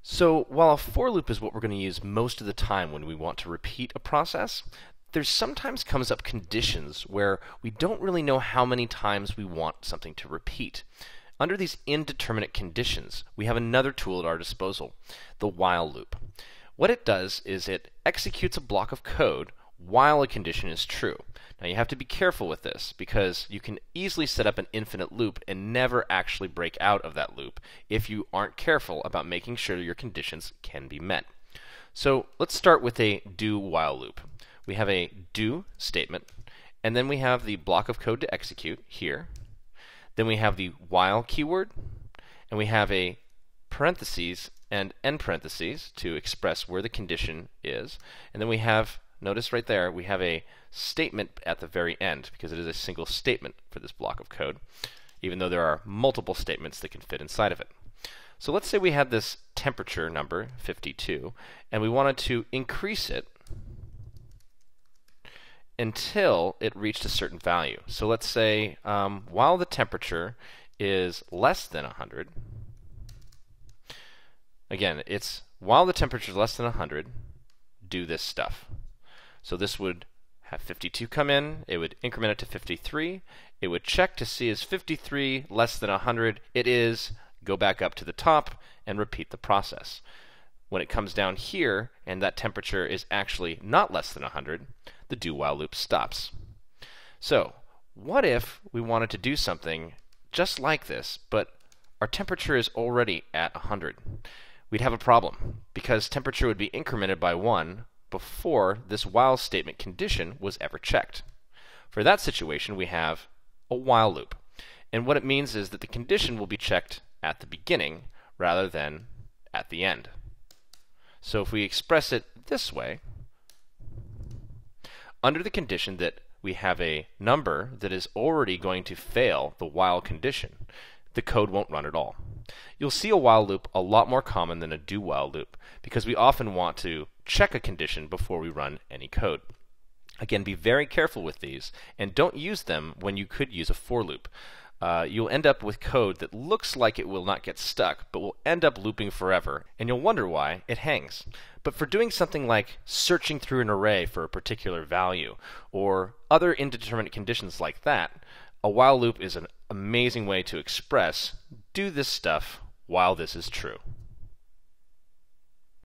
So while a for loop is what we're going to use most of the time when we want to repeat a process, there sometimes comes up conditions where we don't really know how many times we want something to repeat. Under these indeterminate conditions, we have another tool at our disposal, the while loop. What it does is it executes a block of code while a condition is true. Now you have to be careful with this because you can easily set up an infinite loop and never actually break out of that loop if you aren't careful about making sure your conditions can be met. So let's start with a do while loop. We have a do statement, and then we have the block of code to execute here. Then we have the while keyword, and we have a parentheses and end parentheses to express where the condition is. And then we have, notice right there, we have a statement at the very end because it is a single statement for this block of code, even though there are multiple statements that can fit inside of it. So let's say we had this temperature number, 52, and we wanted to increase it until it reached a certain value. So let's say while the temperature is less than 100, again, it's while the temperature is less than 100, do this stuff. So this would have 52 come in, it would increment it to 53, it would check to see is 53 less than 100, it is, go back up to the top and repeat the process. When it comes down here and that temperature is actually not less than 100, the do while loop stops. So what if we wanted to do something just like this, but our temperature is already at 100? We'd have a problem because temperature would be incremented by 1 before this while statement condition was ever checked. For that situation, we have a while loop. And what it means is that the condition will be checked at the beginning rather than at the end. So if we express it this way, under the condition that we have a number that is already going to fail the while condition, the code won't run at all. You'll see a while loop a lot more common than a do while loop because we often want to check a condition before we run any code. Again, be very careful with these and don't use them when you could use a for loop. You'll end up with code that looks like it will not get stuck, but will end up looping forever, and you'll wonder why it hangs. But for doing something like searching through an array for a particular value, or other indeterminate conditions like that, a while loop is an amazing way to express, do this stuff while this is true.